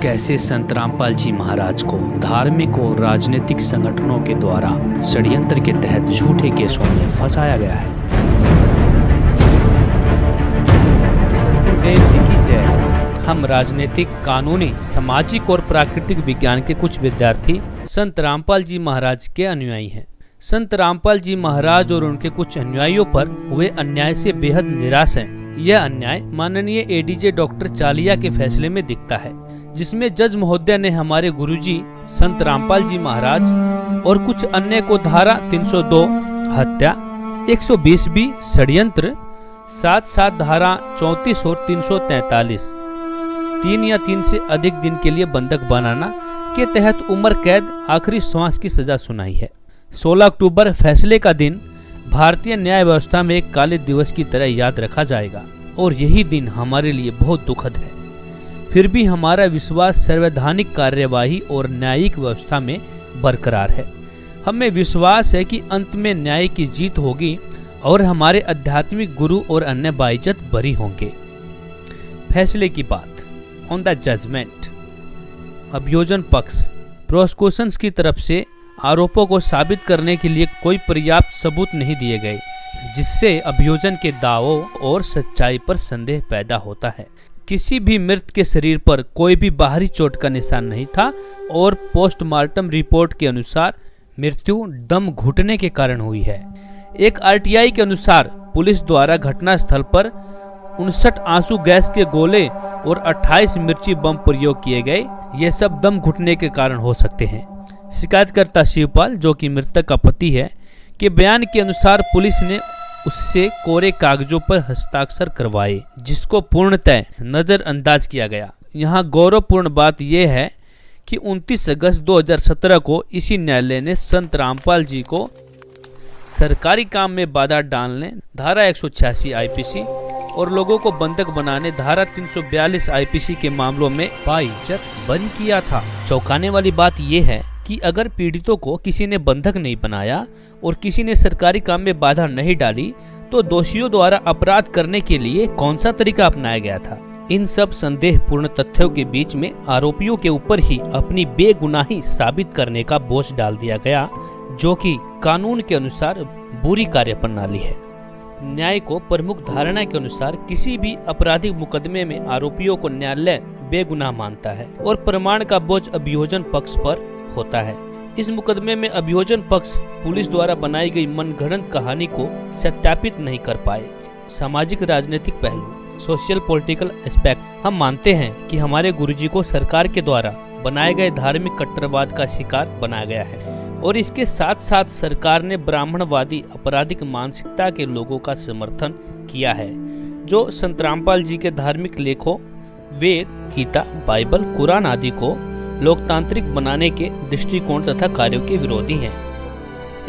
कैसे संत रामपाल जी महाराज को धार्मिक और राजनीतिक संगठनों के द्वारा षड्यंत्र के तहत झूठे केसों में फंसाया गया है। सतगुरुदेव जी की जय। हम राजनीतिक, कानूनी, सामाजिक और प्राकृतिक विज्ञान के कुछ विद्यार्थी संत रामपाल जी महाराज के अनुयायी हैं। संत रामपाल जी महाराज और उनके कुछ अनुयायियों पर हुए अन्याय से बेहद निराश हैं। यह अन्याय माननीय एडीजे डॉक्टर चालिया के फैसले में दिखता है, जिसमें जज महोदय ने हमारे गुरुजी संत रामपाल जी महाराज और कुछ अन्य को धारा 302 हत्या, 120B षड्यंत्र, 7 धारा 34 और 343 3 या 3 से अधिक दिन के लिए बंधक बनाना के तहत उम्र कैद आखिरी श्वास की सजा सुनाई है। 16 अक्टूबर फैसले का दिन भारतीय न्याय व्यवस्था में एक काले दिवस की तरह याद रखा जाएगा और यही दिन हमारे लिए बहुत दुखद है। फिर भी हमारा विश्वास संवैधानिक कार्यवाही और न्यायिक व्यवस्था में बरकरार है। हमें विश्वास है कि अंत में न्याय की जीत होगी और हमारे आध्यात्मिक गुरु और अन्य बाइज्जत बरी होंगे। फैसले की बात। ऑन द जजमेंट, अभियोजन पक्ष प्रोसिक्यूशन की तरफ से आरोपों को साबित करने के लिए कोई पर्याप्त सबूत नहीं दिए गए, जिससे अभियोजन के दावों और सच्चाई पर संदेह पैदा होता है। किसी भी मृत के शरीर पर कोई भी बाहरी चोट का निशान नहीं था और पोस्टमार्टम रिपोर्ट के अनुसार मृत्यु दम घुटने के कारण हुई है। एक आरटीआई के अनुसार पुलिस द्वारा घटनास्थल पर 59 आंसू गैस के गोले और 28 मिर्ची बम प्रयोग किए गए। ये सब दम घुटने के कारण हो सकते हैं। शिकायतकर्ता शिवपाल, जो कि मृतक का पति है, के बयान के अनुसार पुलिस ने उससे कोरे कागजों पर हस्ताक्षर करवाए, जिसको पूर्णतः नजरअंदाज किया गया। यहाँ गौरवपूर्ण बात यह है कि 29 अगस्त 2017 को इसी न्यायालय ने संत रामपाल जी को सरकारी काम में बाधा डालने धारा 186 आईपीसी और लोगों को बंधक बनाने धारा 342 आईपीसी के मामलों में बाइज्जत बरी किया था। चौंकाने वाली बात यह है कि अगर पीड़ितों को किसी ने बंधक नहीं बनाया और किसी ने सरकारी काम में बाधा नहीं डाली, तो दोषियों द्वारा अपराध करने के लिए कौन सा तरीका अपनाया गया था। इन सब संदेहपूर्ण तथ्यों के बीच में आरोपियों के ऊपर ही अपनी बेगुनाही साबित करने का बोझ डाल दिया गया, जो कि कानून के अनुसार बुरी कार्यप्रणाली है। न्याय को प्रमुख धारणा के अनुसार किसी भी आपराधिक मुकदमे में आरोपियों को न्यायालय बेगुनाह मानता है और प्रमाण का बोझ अभियोजन पक्ष पर होता है। इस मुकदमे में अभियोजन पक्ष पुलिस द्वारा बनाई गई मनगढ़ंत कहानी को सत्यापित नहीं कर पाए। सामाजिक राजनीतिक पहलू, सोशल पॉलिटिकल एस्पेक्ट, हम मानते हैं कि हमारे गुरुजी को सरकार के द्वारा बनाए गए धार्मिक कट्टरवाद का शिकार बनाया गया है और इसके साथ साथ सरकार ने ब्राह्मणवादी आपराधिक मानसिकता के लोगों का समर्थन किया है, जो संत रामपाल जी के धार्मिक लेखों वेद, गीता, बाइबल, कुरान आदि को लोकतांत्रिक बनाने के दृष्टिकोण तथा कार्यों के विरोधी हैं।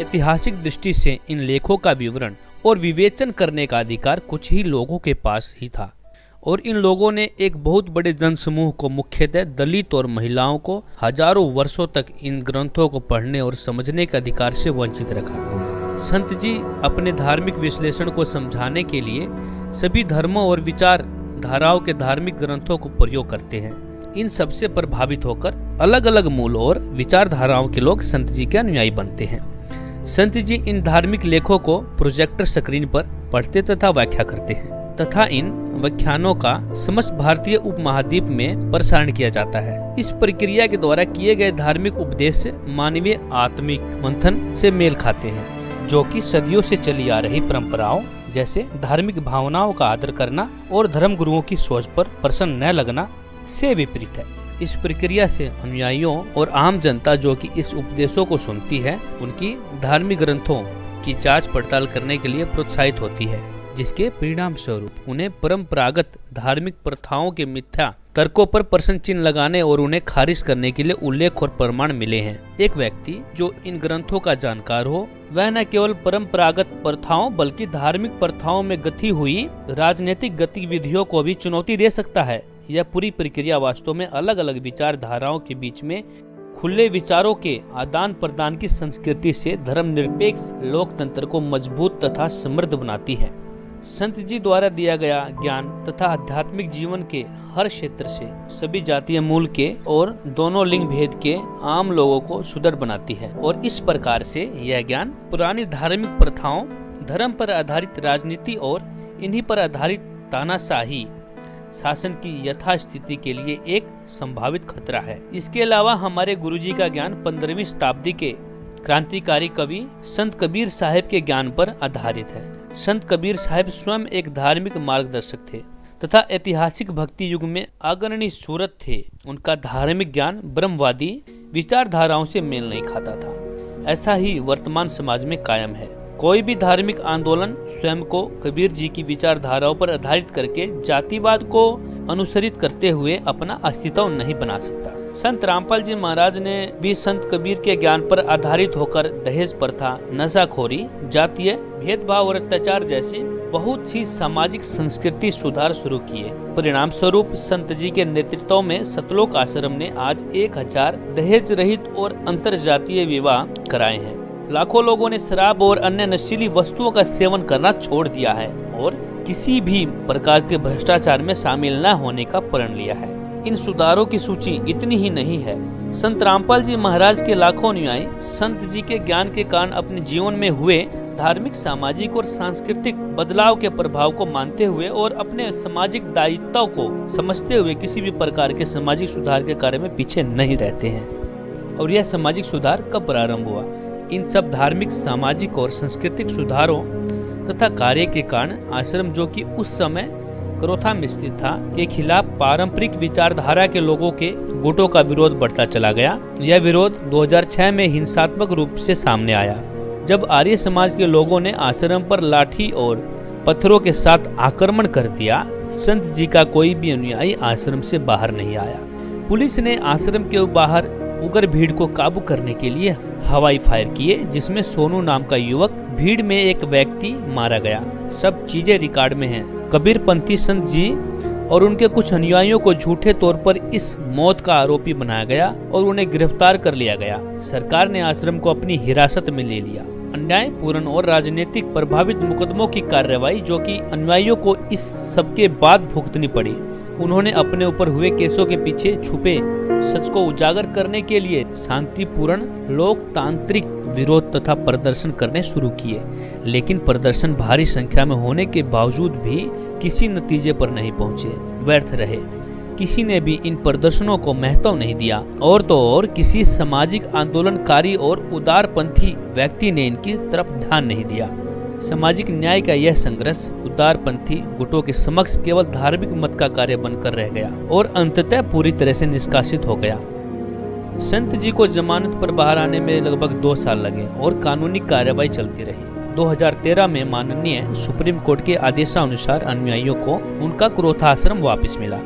ऐतिहासिक दृष्टि से इन लेखों का विवरण और विवेचन करने का अधिकार कुछ ही लोगों के पास ही था और इन लोगों ने एक बहुत बड़े जनसमूह को, मुख्यतः दलित और महिलाओं को, हजारों वर्षों तक इन ग्रंथों को पढ़ने और समझने के अधिकार से वंचित रखा। संत जी अपने धार्मिक विश्लेषण को समझाने के लिए सभी धर्मों और विचार धाराओं के धार्मिक ग्रंथों को प्रयोग करते हैं। इन सबसे प्रभावित होकर अलग अलग मूल और विचारधाराओं के लोग संत जी के अनुयायी बनते हैं। संत जी इन धार्मिक लेखों को प्रोजेक्टर स्क्रीन पर पढ़ते तथा व्याख्या करते हैं तथा इन व्याख्यानों का समस्त भारतीय उपमहाद्वीप में प्रसारण किया जाता है। इस प्रक्रिया के द्वारा किए गए धार्मिक उपदेश मानवीय आत्मिक मंथन से मेल खाते हैं, जो कि सदियों से चली आ रही परंपराओं जैसे धार्मिक भावनाओं का आदर करना और धर्म गुरुओं की सोच पर प्रसन्न न लगना से विपरीत है। इस प्रक्रिया से अनुयायियों और आम जनता जो कि इस उपदेशों को सुनती है, उनकी धार्मिक ग्रंथों की जांच पड़ताल करने के लिए प्रोत्साहित होती है, जिसके परिणाम स्वरूप उन्हें परंपरागत धार्मिक प्रथाओं के मिथ्या तर्कों पर प्रश्न चिन्ह लगाने और उन्हें खारिज करने के लिए उल्लेख और प्रमाण मिले हैं। एक व्यक्ति जो इन ग्रंथों का जानकार हो, वह न केवल परंपरागत प्रथाओं बल्कि धार्मिक प्रथाओं में गति हुई राजनीतिक गतिविधियों को भी चुनौती दे सकता है। यह पूरी प्रक्रिया वास्तव में अलग अलग विचारधाराओं के बीच में खुले विचारों के आदान प्रदान की संस्कृति से धर्मनिरपेक्ष लोकतंत्र को मजबूत तथा समृद्ध बनाती है। संत जी द्वारा दिया गया ज्ञान तथा आध्यात्मिक जीवन के हर क्षेत्र से सभी जातीय मूल के और दोनों लिंग भेद के आम लोगों को सुदृढ़ बनाती है और इस प्रकार से यह ज्ञान पुरानी धार्मिक प्रथाओं, धर्म पर आधारित राजनीति और इन्हीं पर आधारित तानाशाही शासन की यथास्थिति के लिए एक संभावित खतरा है। इसके अलावा हमारे गुरुजी का ज्ञान 15वीं शताब्दी के क्रांतिकारी कवि संत कबीर साहिब के ज्ञान पर आधारित है। संत कबीर साहिब स्वयं एक धार्मिक मार्गदर्शक थे तथा ऐतिहासिक भक्ति युग में अग्रणी सूरत थे। उनका धार्मिक ज्ञान ब्रह्मवादी विचारधाराओं से मेल नहीं खाता था। ऐसा ही वर्तमान समाज में कायम है। कोई भी धार्मिक आंदोलन स्वयं को कबीर जी की विचारधाराओं पर आधारित करके जातिवाद को अनुसरित करते हुए अपना अस्तित्व नहीं बना सकता। संत रामपाल जी महाराज ने भी संत कबीर के ज्ञान पर आधारित होकर दहेज प्रथा, नशाखोरी, जातीय भेदभाव और अत्याचार जैसी बहुत सी सामाजिक संस्कृति सुधार शुरू किए। परिणाम स्वरूप संत जी के नेतृत्व में सतलोक आश्रम ने आज 1000 दहेज रहित और अंतर जातीय विवाह कराए हैं। लाखों लोगों ने शराब और अन्य नशीली वस्तुओं का सेवन करना छोड़ दिया है और किसी भी प्रकार के भ्रष्टाचार में शामिल न होने का प्रण लिया है। इन सुधारों की सूची इतनी ही नहीं है। संत रामपाल जी महाराज के लाखों अनुयायी संत जी के ज्ञान के कारण अपने जीवन में हुए धार्मिक, सामाजिक और सांस्कृतिक बदलाव के प्रभाव को मानते हुए और अपने सामाजिक दायित्व को समझते हुए किसी भी प्रकार के सामाजिक सुधार के कार्य में पीछे नहीं रहते हैं। और यह सामाजिक सुधार कब प्रारंभ हुआ? इन सब धार्मिक, सामाजिक और सांस्कृतिक सुधारों तथा कार्य के कारण आश्रम, जो कि उस समय करोथा में स्थित था, के खिलाफ पारंपरिक विचारधारा के लोगों के गुटों का विरोध बढ़ता चला गया। यह विरोध 2006 में हिंसात्मक रूप से सामने आया, जब आर्य समाज के लोगों ने आश्रम पर लाठी और पत्थरों के साथ आक्रमण कर दिया। संत जी का कोई भी अनुयायी आश्रम से बाहर नहीं आया। पुलिस ने आश्रम के बाहर उग्र भीड़ को काबू करने के लिए हवाई फायर किए, जिसमें सोनू नाम का युवक, भीड़ में एक व्यक्ति मारा गया। सब चीजें रिकॉर्ड में हैं। कबीरपंथी संत जी और उनके कुछ अनुयायियों को झूठे तौर पर इस मौत का आरोपी बनाया गया और उन्हें गिरफ्तार कर लिया गया। सरकार ने आश्रम को अपनी हिरासत में ले लिया। अन्यायपूर्ण और राजनीतिक प्रभावित मुकदमों की कार्रवाई, जो कि अनुयायियों को इस सबके बाद भुगतनी पड़ी। उन्होंने अपने ऊपर हुए केसों के पीछे छुपे सच को उजागर करने के लिए शांतिपूर्ण लोकतांत्रिक विरोध तथा प्रदर्शन करने शुरू किए, लेकिन प्रदर्शन भारी संख्या में होने के बावजूद भी किसी नतीजे पर नहीं पहुंचे, व्यर्थ रहे। किसी ने भी इन प्रदर्शनों को महत्व नहीं दिया और तो और किसी सामाजिक आंदोलनकारी और उदारपंथी व्यक्ति ने इनकी तरफ ध्यान नहीं दिया। सामाजिक न्याय का यह संघर्ष उदारपंथी गुटों के समक्ष केवल धार्मिक मत का कार्य बनकर रह गया और अंततः पूरी तरह से निष्कासित हो गया। संत जी को जमानत पर बाहर आने में लगभग 2 साल लगे और कानूनी कार्रवाई चलती रही। 2013 में माननीय सुप्रीम कोर्ट के आदेशानुसार अनुयायियों को उनका क्रोथा आश्रम वापस मिला।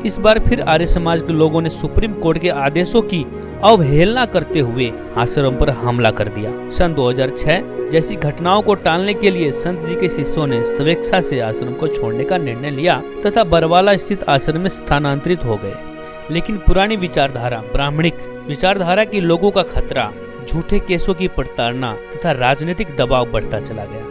इस बार फिर आर्य समाज के लोगों ने सुप्रीम कोर्ट के आदेशों की अवहेलना करते हुए आश्रम पर हमला कर दिया। सन 2006 जैसी घटनाओं को टालने के लिए संत जी के शिष्यों ने स्वेच्छा से आश्रम को छोड़ने का निर्णय लिया तथा बरवाला स्थित आश्रम में स्थानांतरित हो गए। लेकिन पुरानी विचारधारा, ब्राह्मणिक विचारधारा के लोगों का खतरा, झूठे केसों की प्रताड़ना तथा राजनीतिक दबाव बढ़ता चला गया।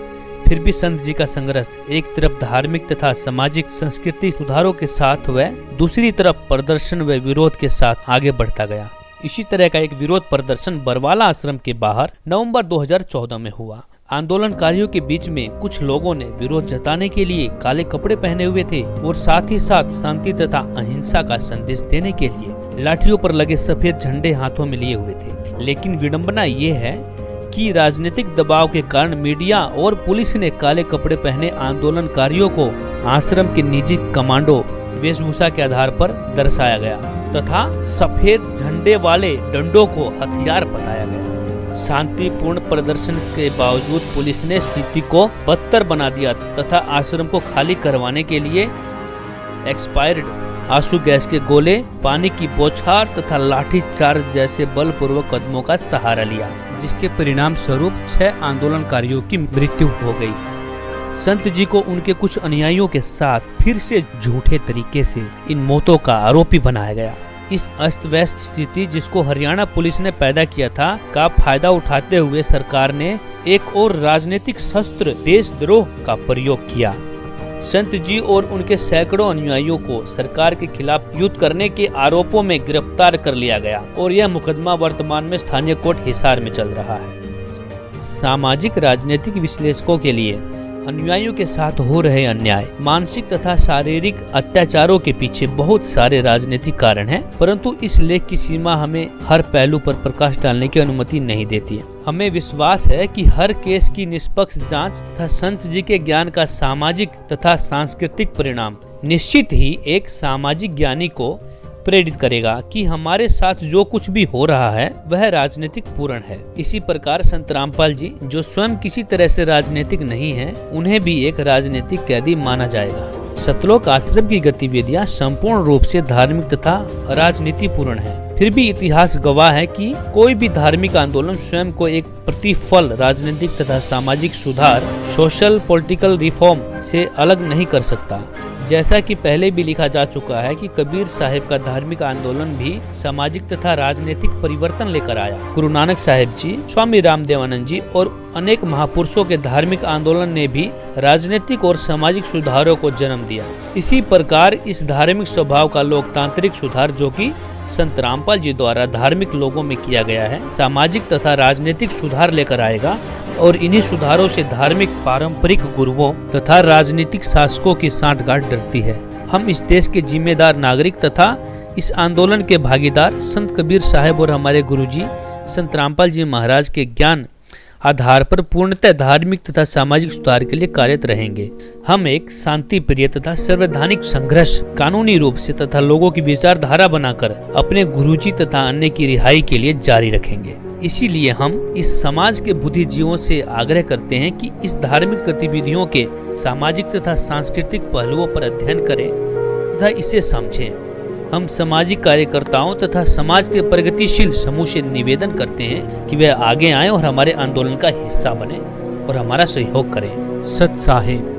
फिर भी संत जी का संघर्ष एक तरफ धार्मिक तथा सामाजिक संस्कृति सुधारों के साथ व दूसरी तरफ प्रदर्शन व विरोध के साथ आगे बढ़ता गया। इसी तरह का एक विरोध प्रदर्शन बरवाला आश्रम के बाहर नवंबर 2014 में हुआ। आंदोलनकारियों के बीच में कुछ लोगों ने विरोध जताने के लिए काले कपड़े पहने हुए थे और साथ ही साथ शांति तथा अहिंसा का संदेश देने के लिए लाठियों पर लगे सफेद झंडे हाथों में लिए हुए थे। लेकिन विडंबना ये है कि राजनीतिक दबाव के कारण मीडिया और पुलिस ने काले कपड़े पहने आंदोलनकारियों को आश्रम के निजी कमांडो वेशभूषा के आधार पर दर्शाया गया तथा सफेद झंडे वाले डंडों को हथियार बताया गया। शांतिपूर्ण प्रदर्शन के बावजूद पुलिस ने स्थिति को बदतर बना दिया तथा आश्रम को खाली करवाने के लिए एक्सपायर्ड आंसू गैस के गोले, पानी की बौछार तथा लाठी चार्ज जैसे बलपूर्वक कदमों का सहारा लिया, जिसके परिणाम स्वरूप 6 आंदोलनकारियों की मृत्यु हो गई। संत जी को उनके कुछ अनुयायियों के साथ फिर से झूठे तरीके से इन मौतों का आरोपी बनाया गया। इस अस्त व्यस्त स्थिति जिसको हरियाणा पुलिस ने पैदा किया था का फायदा उठाते हुए सरकार ने एक और राजनीतिक शस्त्र देशद्रोह का प्रयोग किया। संत जी और उनके सैकड़ों अनुयायियों को सरकार के खिलाफ युद्ध करने के आरोपों में गिरफ्तार कर लिया गया और यह मुकदमा वर्तमान में स्थानीय कोर्ट हिसार में चल रहा है। सामाजिक राजनीतिक विश्लेषकों के लिए अनुयायियों के साथ हो रहे अन्याय, मानसिक तथा शारीरिक अत्याचारों के पीछे बहुत सारे राजनीतिक कारण हैं, परंतु इस लेख की सीमा हमें हर पहलू पर प्रकाश डालने की अनुमति नहीं देती है। हमें विश्वास है कि हर केस की निष्पक्ष जांच तथा संत जी के ज्ञान का सामाजिक तथा सांस्कृतिक परिणाम निश्चित ही एक सामाजिक ज्ञानी को प्रेरित करेगा कि हमारे साथ जो कुछ भी हो रहा है वह राजनीतिक पूर्ण है। इसी प्रकार संत रामपाल जी, जो स्वयं किसी तरह से राजनीतिक नहीं है, उन्हें भी एक राजनीतिक कैदी माना जाएगा। सतलोक आश्रम की गतिविधियां संपूर्ण रूप से धार्मिक तथा राजनीति पूर्ण है। फिर भी इतिहास गवाह है कि कोई भी धार्मिक आंदोलन स्वयं को एक प्रतिफल राजनीतिक तथा सामाजिक सुधार, सोशल पॉलिटिकल रिफॉर्म से अलग नहीं कर सकता। जैसा कि पहले भी लिखा जा चुका है कि कबीर साहिब का धार्मिक आंदोलन भी सामाजिक तथा राजनीतिक परिवर्तन लेकर आया। गुरु नानक साहिब जी, स्वामी रामदेवानंद जी और अनेक महापुरुषों के धार्मिक आंदोलन ने भी राजनीतिक और सामाजिक सुधारों को जन्म दिया। इसी प्रकार इस धार्मिक स्वभाव का लोकतांत्रिक सुधार, जो कि संत रामपाल जी द्वारा धार्मिक लोगों में किया गया है, सामाजिक तथा राजनीतिक सुधार लेकर आएगा और इन्हीं सुधारों से धार्मिक पारंपरिक गुरुओं तथा राजनीतिक शासकों की सांठगांठ डरती है। हम इस देश के जिम्मेदार नागरिक तथा इस आंदोलन के भागीदार संत कबीर साहिब और हमारे गुरुजी संत रामपाल जी महाराज के ज्ञान आधार पर पूर्णतः धार्मिक तथा सामाजिक सुधार के लिए कार्यरत रहेंगे। हम एक शांति प्रिय तथा संवैधानिक संघर्ष कानूनी रूप से तथा लोगों की विचारधारा बनाकर अपने गुरुजी तथा अन्य की रिहाई के लिए जारी रखेंगे। इसीलिए हम इस समाज के बुद्धिजीवियों से आग्रह करते हैं कि इस धार्मिक गतिविधियों के सामाजिक तथा सांस्कृतिक पहलुओं पर अध्ययन करें तथा इसे समझें। हम सामाजिक कार्यकर्ताओं तथा समाज के प्रगतिशील समूह से निवेदन करते हैं कि वे आगे आएं और हमारे आंदोलन का हिस्सा बने और हमारा सहयोग करें। सत साहिब।